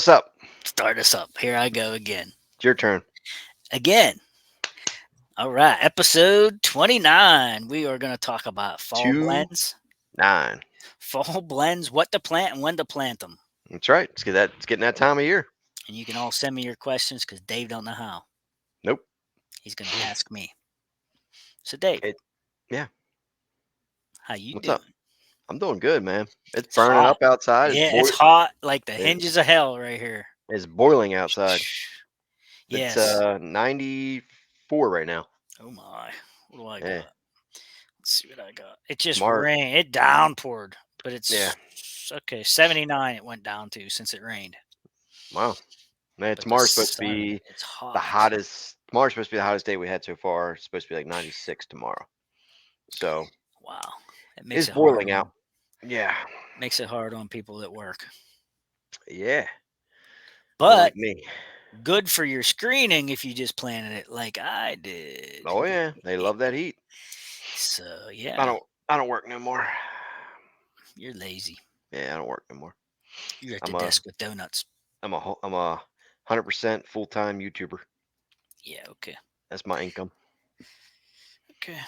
What's up? Start us up. Here I go again. It's your turn. Again. All right. Episode 29. We are going to talk about fall Two blends. nine. Fall blends, what to plant and when to plant them. That's right. It's getting that time of year. And you can all send me your questions because Dave don't know how. Nope. He's going to ask me. So, Dave, It, yeah. how you What's up? doing? I'm doing good, man. It's It's burning hot. up outside. Yeah, it's hot like the It, hinges of hell right here. it's boiling outside. It's Yes. 94 right now. Oh, my. What do I Yeah. got? Let's see what I got. It just March. rained. It downpoured, but Yeah. it's okay. 79 it went down to since it rained. Wow. Man, But the tomorrow's supposed to sun, be it's the hot. hottest. Tomorrow's supposed to be the hottest day we had so far. It's supposed to be like 96 tomorrow. So Wow. It it's boiling out. Yeah. makes it hard on people at work. Yeah. But Unlike me. good for your screening if you just planted it like I did. Oh yeah. They love that heat. So I yeah, don't. I don't work no more. you're lazy. Yeah, I don't work no more. You're at the I'm a desk with donuts. I'm a 100% full time YouTuber. Yeah, okay. That's my income. Okay.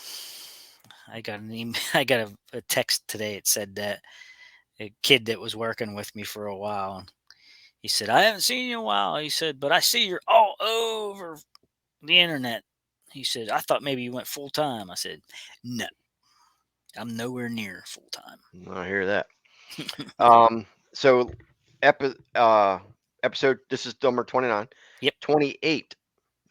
I got an email I got a text today. It said that a kid that was working with me for a while and he said, I haven't seen you in a while. He said, but I see you're all over the internet. He said, I thought maybe you went full time. I said, no, I'm nowhere near full time. I hear that. Um, so epi- uh, episode this is number 29. Yep. 28.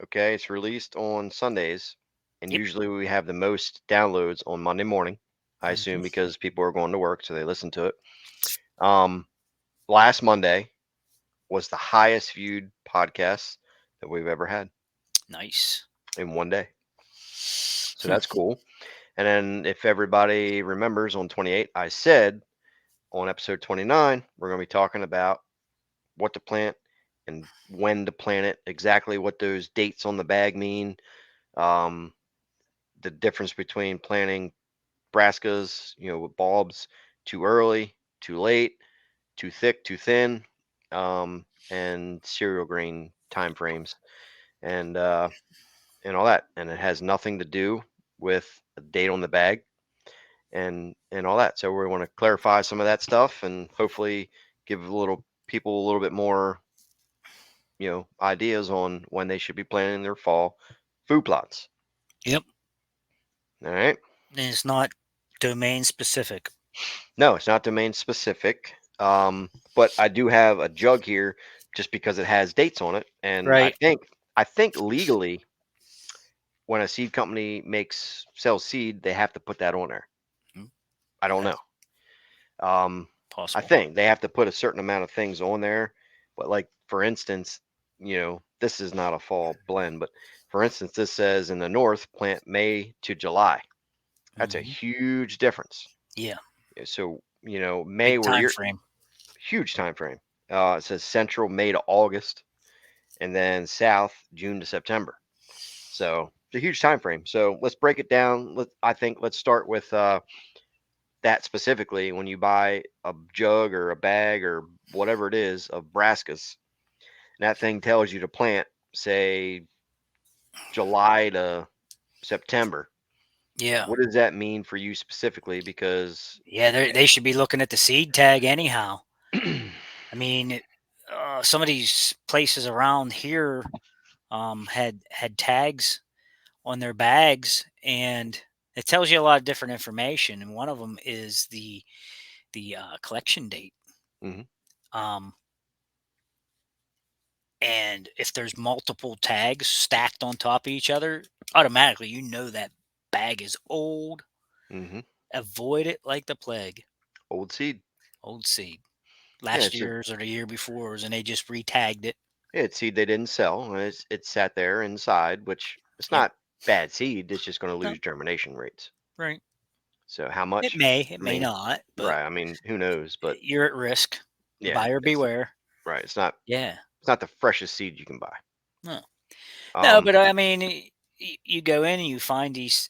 Okay, it's released on Sundays, and Yep. usually we have the most downloads on Monday morning. I Hmm. assume because people are going to work, so they listen to it. Um, Last Monday was the highest viewed podcast that we've ever had Nice. in one day. So Hmm. that's cool. And then if everybody remembers on 28, I said on episode 29, we're going to be talking about what to plant and when to plant it, exactly what those dates on the bag mean, um, the difference between planting brassicas, with bulbs too early, too late, too thick, too thin, and cereal grain time frames and all that. And it has nothing to do with a date on the bag and all that. So we want to clarify some of that stuff and hopefully give a little people a little bit more, ideas on when they should be planting their fall food plots. Yep. All right. And it's not domain specific. No, it's not domain specific. But I do have a jug here just because it has dates on it. And I Right. think I think legally when a seed company sells seed, they have to put that on there. Mm, I don't know. That's Um, I possible. think they have to put a certain amount of things on there, but like for instance, this is not a fall blend, but for instance, this says in the north plant May to July. That's a Hmm. huge difference. Yeah. So May Big where time you're frame. huge time frame. It says central May to August, and then south June to September. So it's a huge time frame. So let's break it down. Let's start with that specifically when you buy a jug or a bag or whatever it is of brassicas, and that thing tells you to plant, say, July to September. Yeah. What does that mean for you specifically? Because Yeah. They should be looking at the seed tag anyhow. I mean, some of these places around here had tags on their bags, and it tells you a lot of different information. And one of them is the collection date. Mhm. Um, and if there's multiple tags stacked on top of each other, automatically you know that bag is old. Mhm. Avoid it like the plague. Old seed. Old seed. Yeah, Last year's or the year before's, and they just retagged it. it's seed they didn't sell. And it sat there inside, which it's Yep. not bad seed. It's just going to No, lose germination rates. right. So how It much? may, it I may mean, not, but right. I mean, who knows? But you're at risk. yeah, Buyer it's beware. right. Yeah. It's not the freshest seed you can buy. No. No, Um, but I mean, you go in and you find these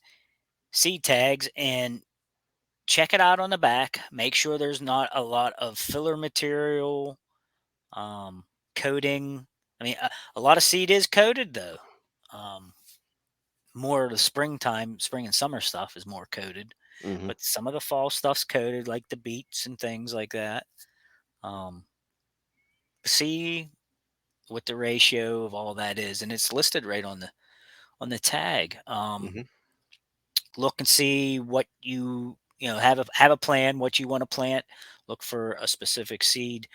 seed tags and check it out on the back. Make sure there's not a lot of filler material. Um, coating. I mean, a lot of seed is coated though. Um, More of the spring and summer stuff is more coated, Hmm. but some of the fall stuff's coated, like the beets and things like that. Um, See what the ratio of all that is, and it's listed right on the tag. Hmm. Look and see what have a plan what you want to plant. Look for a specific seed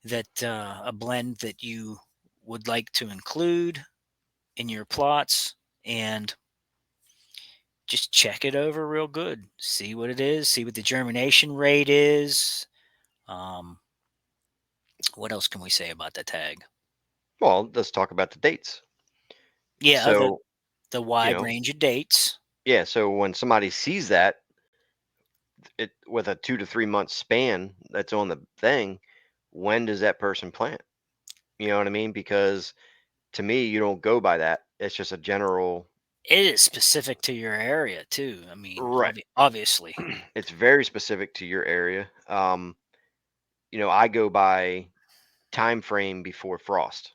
that a blend that you would like to include in your plots, and just check it over real good. See what it is. See what the germination rate is. Um, what else can we say about the tag? Well, let's talk about the dates. Yeah, So, the you wide know, range of dates. yeah. So when somebody sees that, it with a 2 to 3 month span that's on the thing, when does that person plant? You know what I mean? Because to me, you don't go by that. It's just a general. It is specific to your area too. I mean, Right. obviously. It's very specific to your area. I go by time frame before frost.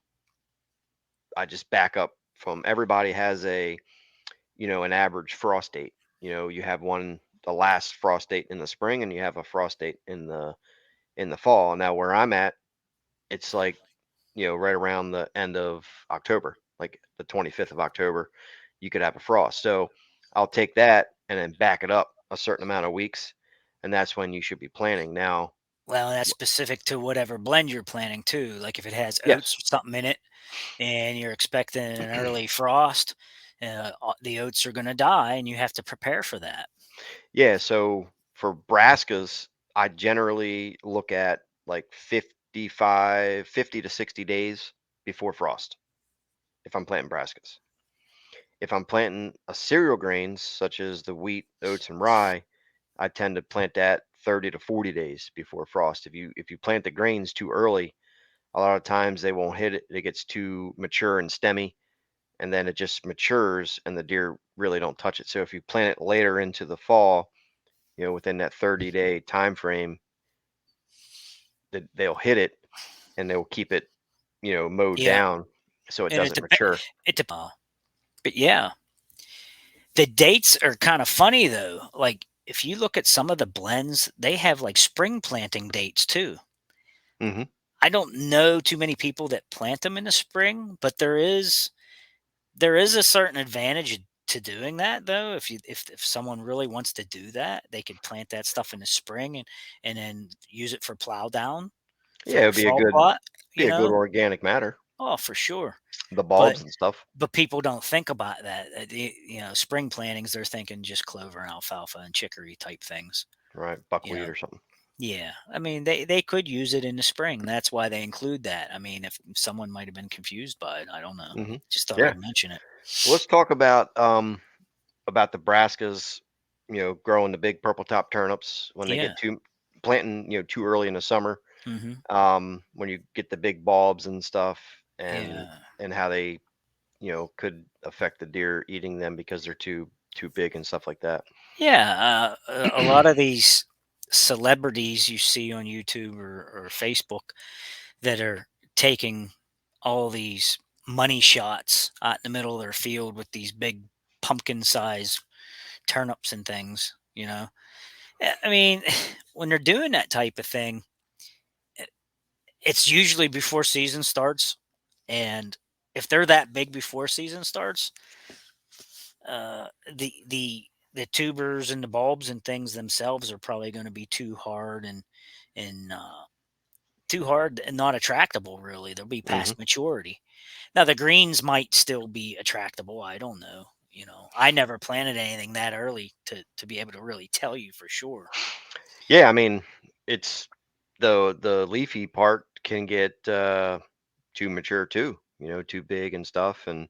I just back up from everybody has an average frost date. You have one the last frost date in the spring and you have a frost date in the fall. Now where I'm at, it's like, right around the end of October, like the 25th of October, you could have a frost. So I'll take that and then back it up a certain amount of weeks, and that's when you should be planting. Now, Well, that's specific to whatever blend you're planning too. Like if it has oats yes. or something in it, and you're expecting an early frost, the oats are going to die, and you have to prepare for that. Yeah, so for brassicas, I generally look at like 50 to 60 days before frost if I'm planting brassicas. If I'm planting a cereal grains such as the wheat, oats, and rye, I tend to plant that 30 to 40 days before frost. If you plant the grains too early, a lot of times they won't hit it. It gets too mature and stemmy, and then it just matures, and the deer really don't touch it. So if you plant it later into the fall, within that 30-day time frame, that they'll hit it and they'll keep it, mowed Yeah, down so it and doesn't mature. but yeah, the dates are kind of funny though. Like if you look at some of the blends, they have like spring planting dates too. Hmm. I don't know too many people that plant them in the spring, but there is a certain advantage to doing that though. If someone really wants to do that, they could plant that stuff in the spring and then use it for plow down Yeah, for it their would be a fall good plot, be you a good know? organic matter. Oh, for sure. The But bulbs and stuff. people don't think about that. Spring plantings, they're thinking just clover and alfalfa and chicory type things. Right, You buckwheat know, or something. yeah. I mean, they could use it in the spring. That's why they include that. I mean, if someone might have been confused by it, I don't know. Hmm. Just thought Yeah. I'd mention it. Well, let's talk about the brassicas, growing the big purple top turnips when they Yeah. get too planting, too early in the summer. Hmm. When you get the big bulbs and stuff, and Yeah. and how they, could affect the deer eating them because they're too big and stuff like that. Yeah. A lot of these celebrities you see on YouTube or Facebook that are taking all these money shots out in the middle of their field with these big pumpkin size turnips and things, you know. I mean, when they're doing that type of thing, it's usually before season starts. And if they're that big before season starts, uh, the the the tubers and the bulbs and things themselves are probably going to be too hard and too hard and not attractable. Really, they'll be Hmm. past maturity. Now the greens might still be attractable. I don't know. I never planted anything that early to be able to really tell you for sure. Yeah, I mean, it's the leafy part can get too mature too, too big and stuff, and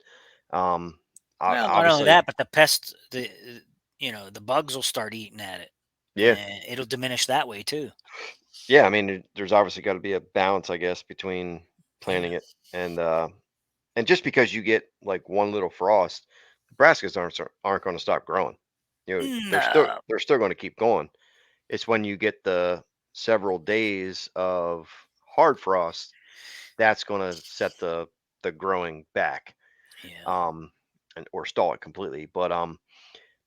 um, Well, not only obviously, that, but the pests, the bugs will start eating at it, yeah, and it'll diminish that way too. yeah. I mean, there's obviously got to be a balance, I guess, between Yeah. planting it and just because you get like one little frost, the brassicas aren't going to stop growing. They're still No. they're still going to keep going. It's when you get the several days of hard frost that's going to set the growing back, Yeah. um, or stall it completely. But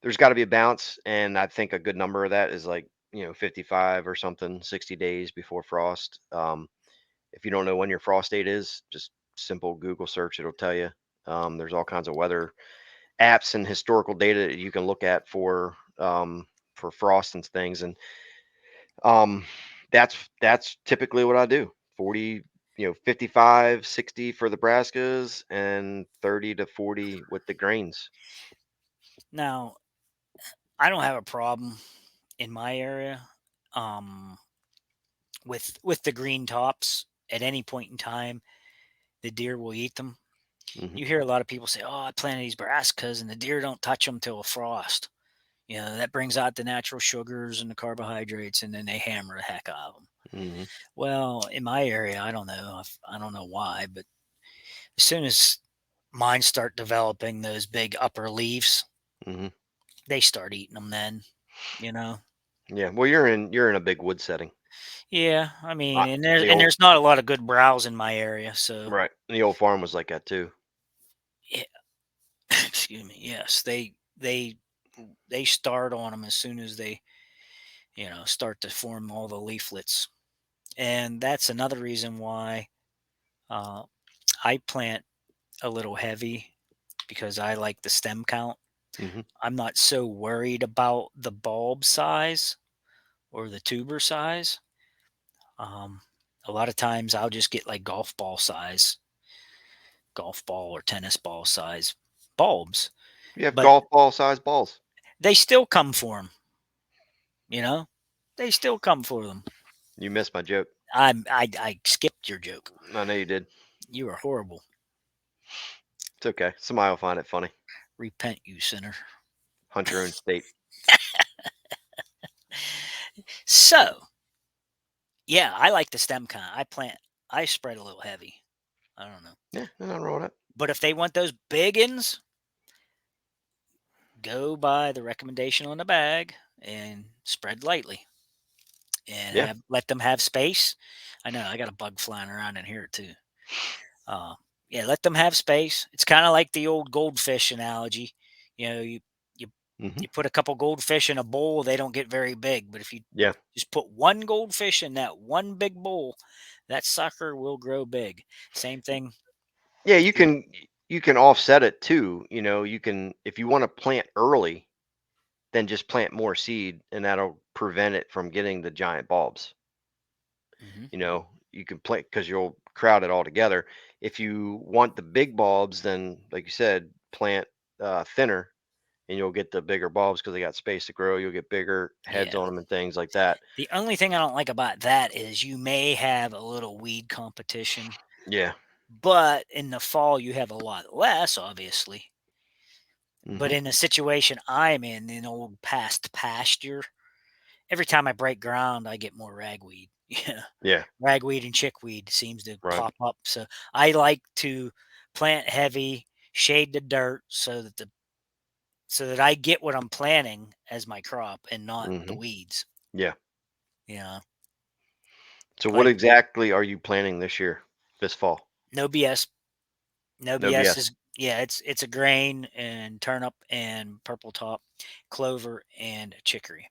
there's got to be a balance, and I think a good number of that is like 55 or something, 60 days before frost. If you don't know when your frost date is, just simple Google search, it'll tell you. There's all kinds of weather apps and historical data that you can look at for frost and things, and um, that's typically what I do. 40, 55, 60 for the brassicas, and 30 to 40 with the grains. Now, I don't have a problem in my area um, with the green tops. At any point in time, the deer will eat them. Hmm. You hear a lot of people say, "Oh, I planted these brassicas, and the deer don't touch them till a frost." That brings out the natural sugars and the carbohydrates, and then they hammer the heck out of them. Hmm. Well, in my area, I don't know. I don't know why, but as soon as mine start developing those big upper leaves, Hmm. they start eating them. Then, you know. Yeah. Well, you're in a big wood setting. Yeah, I mean, and there's The and old there's not a lot of good browse in my area, so Right. The old farm was like that too. yeah. Excuse me. Yes, they start on them as soon as they start to form all the leaflets, and that's another reason why uh, I plant a little heavy because I like the stem count. Hmm. I'm not so worried about the bulb size or the tuber size. Um, a lot of times I'll just get like golf ball or tennis ball size bulbs, You have but golf ball sized balls. they still come for them. You know, they still come for them. You missed my joke. I skipped your joke. I know you did. You are horrible. It's okay. Somebody will find it funny. Repent, you sinner. Hunt your own state. So yeah, I like the stem kind. I spread a little heavy. I don't know, Yeah, there's nothing wrong with but if they want those big uns, go by the recommendation on the bag and spread lightly and Yeah. let them have space. I know I got a bug flying around in here too. Uh, yeah, let them have space. It's kind of like the old goldfish analogy. You Hmm. you put a couple goldfish in a bowl, they don't get very big. But if you Yeah. just put one goldfish in that one big bowl, that sucker will grow big. Same thing. Yeah, You- you can offset it too. You can, if you want to plant early, then just plant more seed, and that'll prevent it from getting the giant bulbs. Mhm. You can plant because you'll crowd it all together. If you want the big bulbs, then like you said, plant thinner, and you'll get the bigger bulbs because they got space to grow. You'll get bigger heads Yeah. on them and things like that. The only thing I don't like about that is you may have a little weed competition, Yeah. but in the fall you have a lot less, obviously. But Hmm. in the situation I'm in old past pasture, every time I break ground, I get more ragweed. Yeah, Yeah. ragweed and chickweed seems to Right. pop up. So I like to plant heavy, shade the dirt so that I get what I'm planting as my crop and not the Hmm. weeds. Yeah. Yeah, So what like exactly are you planting this year, this fall? no BS. No No BS BS. is yeah, it's a grain and turnip and purple top, clover and chicory.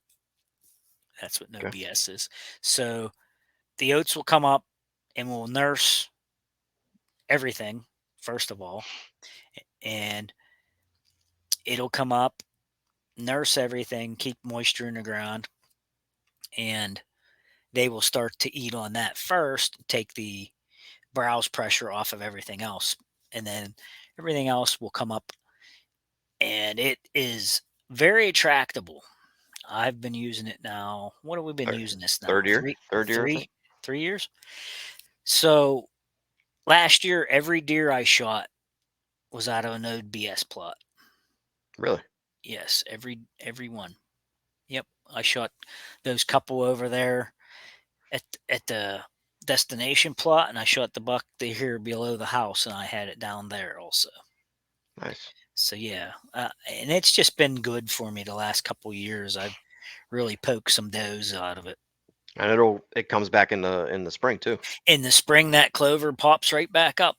That's what no Okay. BS is. So the oats will come up and we'll nurse everything first of all, and it'll come up, nurse everything, keep moisture in the ground, and they will start to eat on that first, take the browse pressure off of everything else, and then everything else will come up, and it is very attractable. I've been using it now. What have we been Third, using this now? third year. Third year, I think. 3 years. So last year, every deer I shot was out of an OBS plot. Really? Yes, every one. Yep, I shot those couple over there at the destination plot, and I shot the buck here below the house, and I had it down there also. Nice. So yeah, and it's just been good for me the last couple years. I've really poked some does out of it. And it comes back in the spring too. In the spring, that clover pops right back up.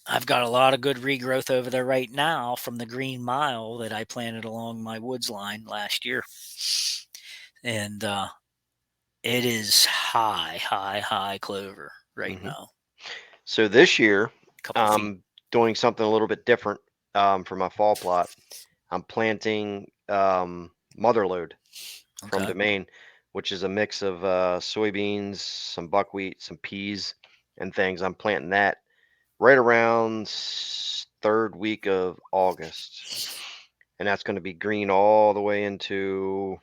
I've got a lot of good regrowth over there right now from the green mile that I planted along my woods line last year. And it is high clover right Hmm. now. So this year, A couple feet. I'm doing something a little bit different for my fall plot. I'm planting motherlode from Okay. Domain, which is a mix of soybeans, some buckwheat, some peas, and things. I'm planting that right around third week of August, and that's going to be green all the way into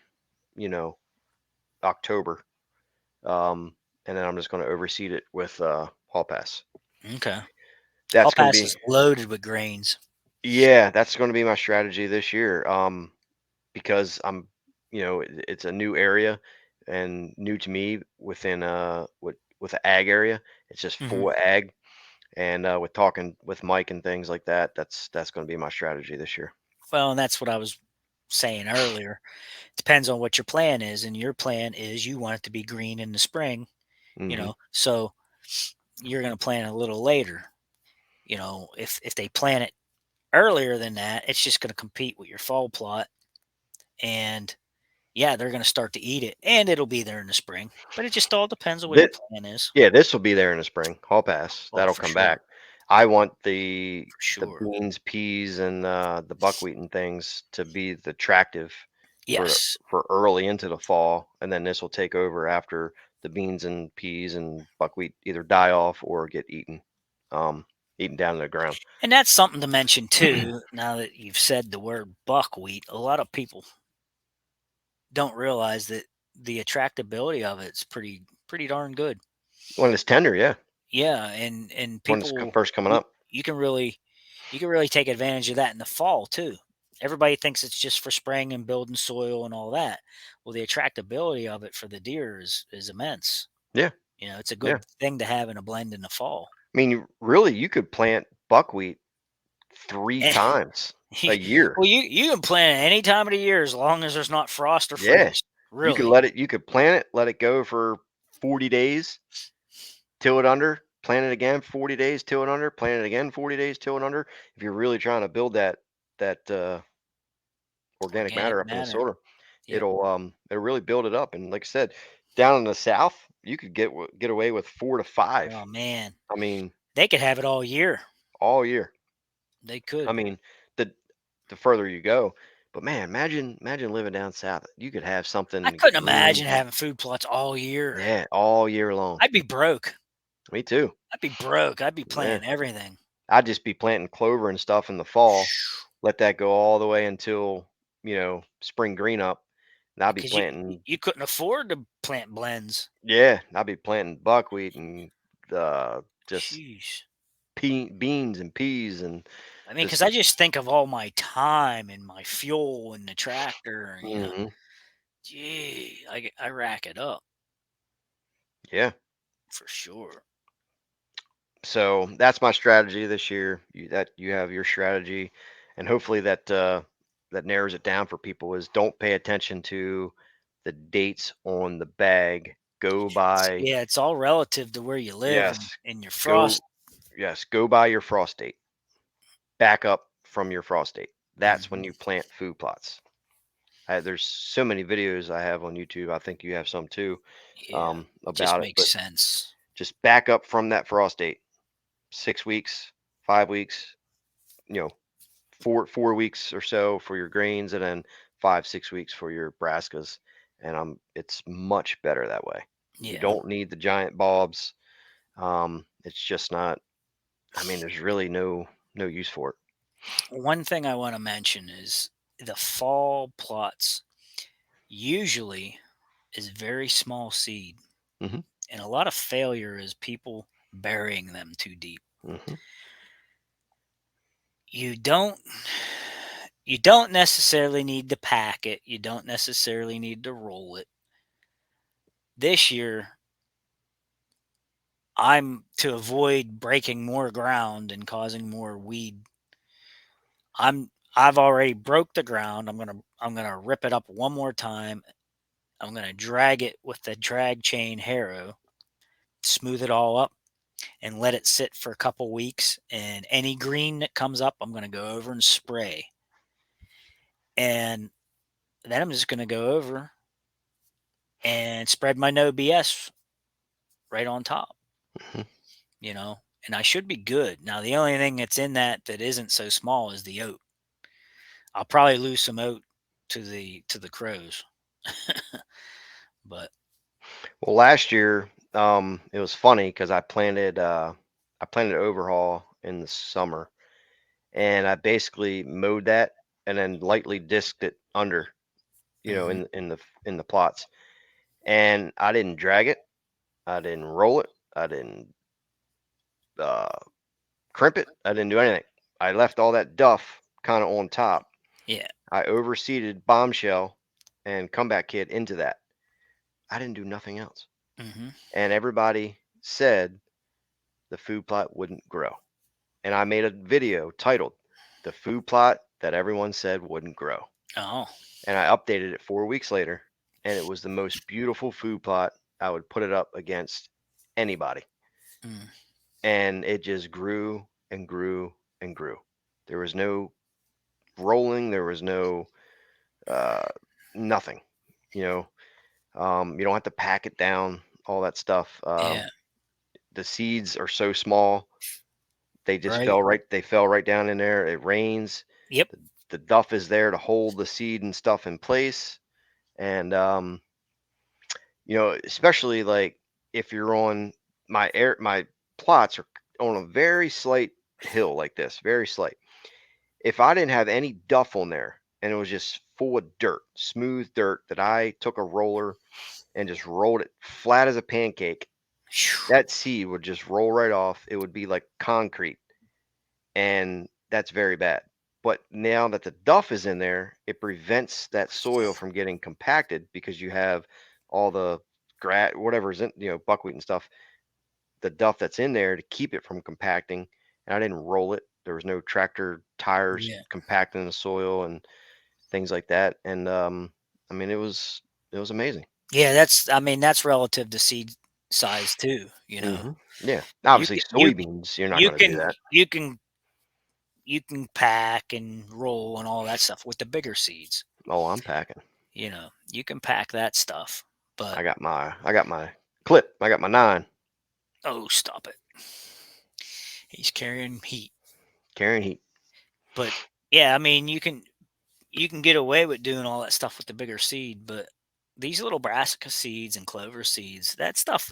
you know October. Um, and then I'm just going to overseed it with Hall Pass. Okay. All That's going to pass be is loaded with grains. Yeah, that's going to be my strategy this year. Because it's a new area and new to me within with the ag area. It's just Hmm. full ag, and with talking with Mike and things like that, that's going to be my strategy this year. Well, and that's what I was saying earlier. Depends on what your plan is, and your plan is you want it to be green in the spring, Hmm. so you're going to plant a little later. If they plant it earlier than that, it's just going to compete with your fall plot, and yeah, they're going to start to eat it, and it'll be there in the spring. But it just all depends on what your That plan is. Yeah, this will be there in the spring. Hall Pass, Oh, that'll for come sure, back. I want the for sure. beans, peas, and the buckwheat and things to be the attractive Yes, for early into the fall, and then this will take over after the beans and peas and buckwheat either die off or get um, eaten down to the ground. and that's something to mention too. Now that you've said the word buckwheat, a lot of people don't realize that the attractability of it's pretty darn good. When it's tender, yeah, Yeah, and when it's people first coming you up. you can really take advantage of that in the fall too. Everybody thinks it's just for spraying and building soil and all that. Well, the attractability of it for the deer is immense. Yeah, It's a yeah. good thing to have in a blend in the fall. I mean, you could plant buckwheat three Eh, times a year. well, you can plant it any time of the year as long as there's not frost or Yeah, freeze. Really. you could plant it, let it go for 40 days, till it under, plant it again 40 days, till it under, plant it again 40 days, till it under. If you're really trying to build that organic Organic matter up in the matter. soil, Yep. it'll really build it up. And like I said, down in the south, you could get away with 4 to 5. Oh man, I mean, they could have it all year. all year. They I could. mean, the the further you go, but man, imagine living down south. You could have I something couldn't green, imagine having food plots all year. yeah, all year long. I'd be broke. Me too. I'd be broke. I'd be Yeah, planting everything. I'd just be planting clover and stuff in the fall. Let that go all the way until spring green up. And I'd be Because planting, you couldn't afford to plant blends. yeah, I'd be planting buckwheat and just Jeez. beans and peas and I mean, just because I just think of all my time and my fuel and the tractor, and mhm, gee, I rack it up yeah. for sure. So that's my strategy this year. You have your strategy, and hopefully that narrows it down for people. Is don't pay attention to the dates on the bag. Go by Yeah, it's all relative to where you live Yes, and your go frost. yes, go by your frost date. Back up from your frost date. That's when Mhm. you plant food plots. There's so many videos I have on YouTube. I think you have some too, Yeah, it just about it. But makes sense. just back up from that frost date. 6 weeks, 5 weeks, you know, 4 weeks or so for your grains, and then 5 6 weeks for your brassicas. And it's much better that way. You Yeah. don't need the giant bulbs. It's just not. I mean, there's really no use for it. One thing I want to mention is the fall plots usually is very small seed, Hmm. and a lot of failure is people burying them too deep. Hmm. You don't you don't necessarily need to pack it. You don't necessarily need to roll it. This year, I'm to avoid breaking more ground and causing more weed. I've already broke the ground. I'm going to rip it up one more time I'm going to drag it with the drag chain harrow, smooth it all up, and let it sit for a couple weeks. And any green that comes up, I'm going to go over and spray. And then I'm just going to go over and spread my no BS right on top, Mhm. and I should be good. Now, the only thing that's in that isn't so small is the oat. I'll probably lose some oat to the crows, but Well, last year, it was funny because I planted overhaul in the summer, and I basically mowed that and then lightly disked it under, mhm, in the plots. And I didn't drag it, I didn't roll it, I didn't uh, crimp it, I didn't do anything. I left all that duff kind of on top. yeah, I overseeded bombshell and comeback kid into that. I didn't do nothing else, hmm and everybody said the food plot wouldn't grow. And I made a video titled "The Food Plot That Everyone Said Wouldn't Grow." oh, And I updated it 4 weeks later, and it was the most beautiful food plot. I would put it up against anybody, mm, and it just grew and grew and grew. There was no rolling. There was no uh, nothing. You you don't have to pack it down. All that stuff. yeah, The seeds are so small; they just right, fell right. They fell right down in there. It rains. yep, The duff is there to hold the seed and stuff in place. And especially like if you're on my plots are on a very slight hill like this, very slight. If I didn't have any duff on there and it was just full of dirt, smooth dirt that I took a roller and just rolled it flat as a pancake, phew, that seed would just roll right off. It would be like concrete, and that's very bad. But now that the duff is in there, it prevents that soil from getting compacted because you have all the grass, whatever's in, buckwheat and stuff, the duff that's in there to keep it from compacting. And I didn't roll it. There was no tractor tires yeah, compacting the soil and things like that. And I mean, it was amazing. yeah. I mean, that's relative to seed size too. Yeah. You Obviously, can you soybeans, you're not you going to do can that. you can you can pack and roll and all that stuff with the bigger seeds. Oh, I'm packing. You can pack that stuff, but I got my clip. I got my 9 oh, stop it. He's carrying heat. carrying heat. But yeah, I mean, you can get away with doing all that stuff with the bigger seed, but these little brassica seeds and clover seeds, that stuff,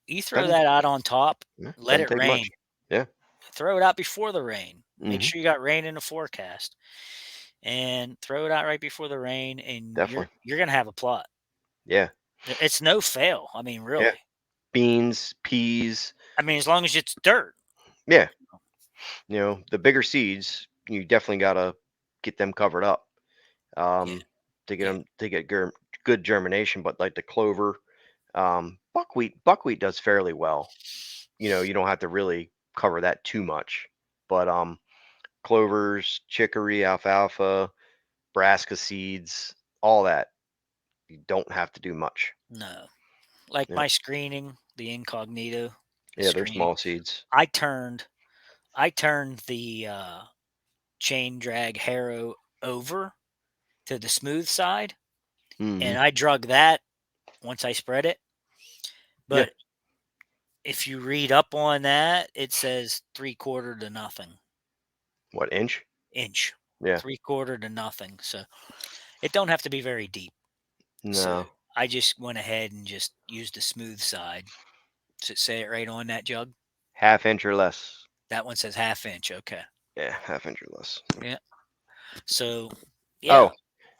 you throw Doesn't that out on top, Yeah, let doesn't it take much. rain. Yeah. Throw it out before the rain. Make Mhm. sure you got rain in the forecast and throw it out right before the rain and you're Definitely. you're going to have a plot. Yeah. It's no fail. I mean, Yeah. really. Beans, peas. I mean, as long as it's dirt. Yeah. The bigger seeds, you definitely gotta get them covered up, Yeah. to get Yeah. them to get good germination. But like the clover, buckwheat does fairly well. You don't have to really cover that too much. But clovers, chicory, alfalfa, brassica seeds, all that, you don't have to do much. No. Like Yeah. my screening, the incognito Yeah, they're screening. small seeds. I turned I turned the chain drag harrow over to the smooth side, Mhm. and I drug that once I spread it. Yeah. But if you read up on that, it says 3/4 to nothing What, inch? inch, Yeah. 3/4 to nothing. So it don't have to be very deep. So No. I just went ahead and just used the smooth side. Does it say it right on that jug? Half inch or less. That one says 1/2 inch. Okay. Yeah, half inch or less. Yeah. So yeah, Oh,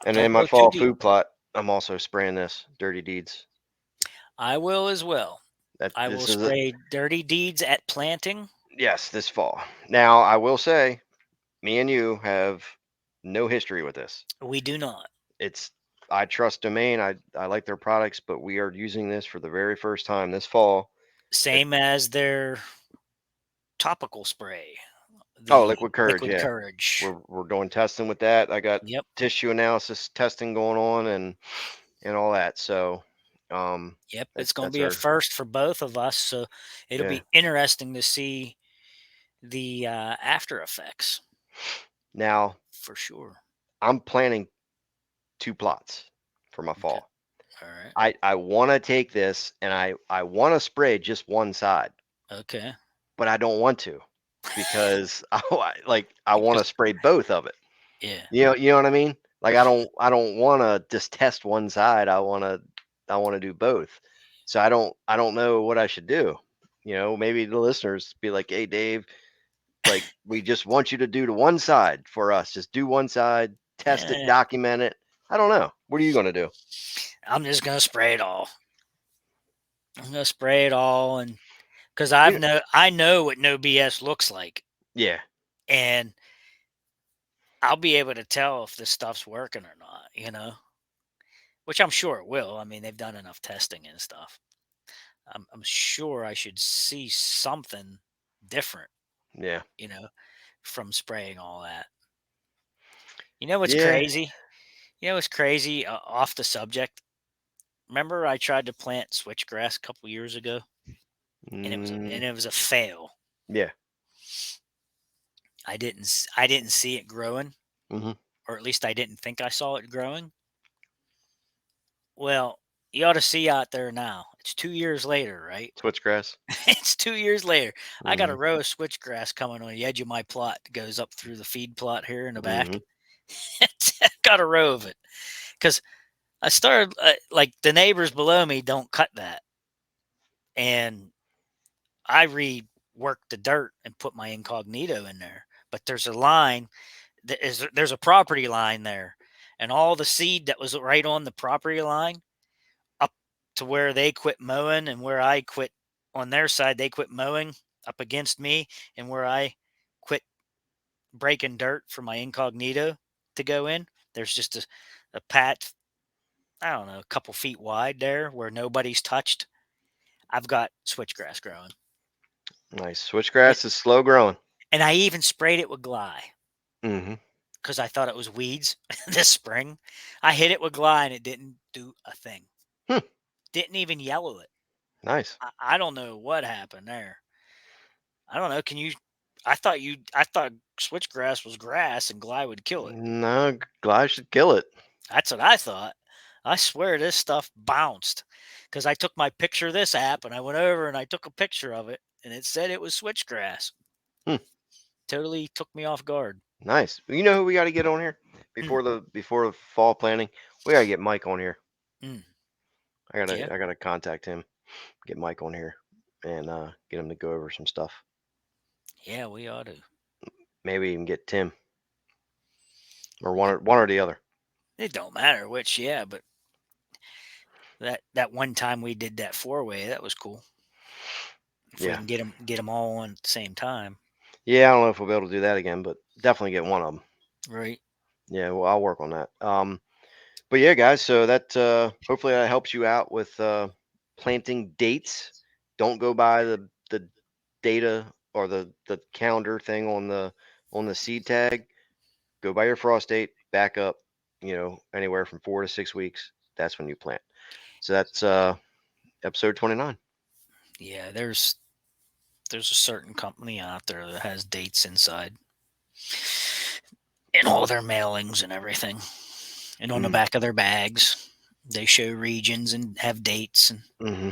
and in don't my go too fall deep. food plot, I'm also spraying this Dirty Deeds. I will as well. That I will this is it. spray dirty deeds at planting. Yes, this fall. Now, I will say, me and you have no history with this. We do not. It's I trust Domain. I like their products, but we are using this for the very first time this fall. It, Same as their topical spray, oh, the Liquid Courage, liquid yeah. courage. We're doing testing with that. I got Yep. tissue analysis testing going on, and and all that. So, Yep, it's going to that's be a our first for both of us. So it'll yeah. be interesting to see the after effects Now for sure. I'm planning 2 plots for my Okay. fall. All right. I want to take this and I want to spray just one side, Okay. but I don't want to because I want to Because spray both of it. yeah. You know what I mean? Like I don't want to just test one side. I want to do both. So I don't know what I should do. You know, maybe the listeners be like, "Hey Dave, like we just want you to do to one side for us. Just do one side, test it, Eh, document it." I don't know. What are you going to do? I'm just gonna spray it all. I'm gonna spray it all, and because You I know what no BS looks like, Yeah. and I'll be able to tell if this stuff's working or not. Which I'm sure it will. I mean, they've done enough testing and stuff. I'm sure I should see something different. Yeah. You know, from spraying all that. You know what's Yeah. crazy? You know what's crazy? Off the subject. Remember, I tried to plant switchgrass a couple years ago, and Mm, it was a fail. yeah. I didn't see it growing, Hmm. or at least I didn't think I saw it growing. Well, you ought to see out there now. It's 2 years later, right? Switchgrass. It's 2 years later. I got a Hmm. row of switchgrass coming on the edge of my plot that goes up through the feed plot here in the back. Hmm. Got a row of it because I started like the neighbors below me don't cut that, and I reworked the dirt and put my incognito in there. But there's a line there's a property line there, and all the seed that was right on the property line up to where they quit mowing and where I quit on their side, they quit mowing up against me, and where I quit breaking dirt for my incognito to go in. There's just a patch, I don't know, a couple feet wide there where nobody's touched. I've got switchgrass growing. Nice. It, Switchgrass is slow growing. and I even sprayed it with Gly Hmm. because I thought it was weeds this spring. I hit it with Gly and it didn't do a thing. Hmm. Didn't even yellow it. Nice. I don't know what happened there. I don't know. Can you? I thought switchgrass was grass and Gly would kill it. No, Gly should kill it. That's what I thought. I swear this stuff bounced because I took my picture of this app and I went over and I took a picture of it and it said it was switchgrass. Hmm. Totally took me off guard. Nice. You know who we got to get on here Mm, before the fall planning? We got to get Mike on here. mm, yeah, I gotta contact him, get Mike on here, and get him to go over some stuff. yeah, we ought to. Maybe even get Tim or It, one or the other. it don't matter which, yeah, but that one time we did that 4-way, that was cool. If we Yeah. can get them all on at the same time, Yeah. I don't know if we'll be able to do that again, but definitely get one of them. right? Yeah. Well, I'll work on that. But yeah, guys. So that hopefully that helps you out with planting dates. Don't go by the data or the calendar thing on the seed tag. Go by your frost date. Back up. Anywhere from 4 to 6 weeks. That's when you plant. So that's episode 29. Yeah, there's a certain company out there that has dates inside in all their mailings and everything. And on the Mm, back of their bags, they show regions and have dates. And hmm.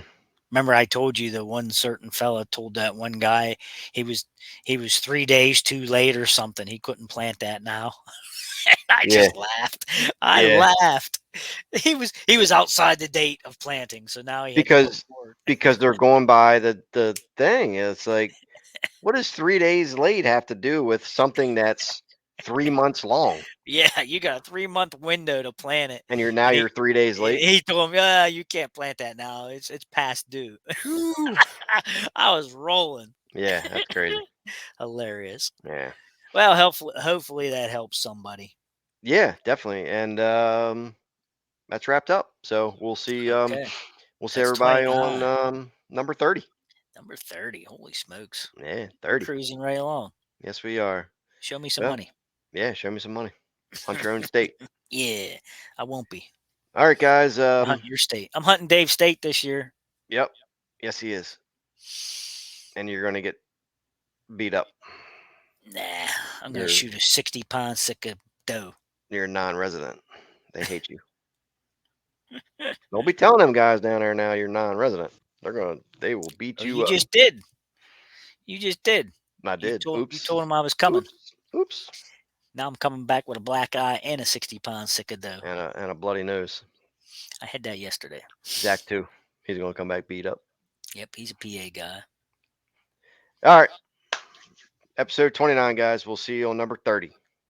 remember, I told you the one certain fella told that one guy he was 3 days too late or something. He couldn't plant that now. I Yeah. just laughed. I Yeah. laughed. He was outside the date of planting, so now he had to Because report. they're going by the thing. It's like, what does 3 days late have to do with something that's 3 months long? Yeah, you got a 3-month window to plant it, And now and you're 3 days late. he told me, you can't plant that now. It's past due." Whew. I was rolling. Yeah, that's crazy. Hilarious. Yeah. Well, hopefully that helps somebody. Yeah, definitely. And that's wrapped up. So Okay, we'll see that's everybody on 29. number 30. Number 30. Holy smokes. Yeah, We're 30. cruising right along. Yes, we are. Show me some Well, money. yeah, show me some money. Hunt your own state. Yeah, I won't be. All right, guys. I'm hunting your state. I'm hunting Dave State this year. Yep. Yes, he is. And you're going to get beat up. Nah, I'm gonna You're shoot a 60-pound Sika doe. you're a non-resident. They hate you. Don't be telling them guys down there now you're non-resident. They will beat Oh, you you up. just did. You just did. I You did. told you Oops. told him I was coming. Oops. Oops. Now I'm coming back with a black eye and a 60-pound Sika doe. And a bloody nose. I had that yesterday. Zach too. He's going to come back beat up. Yep, he's a PA guy. All right. Episode 29, guys. We'll see you on number 30.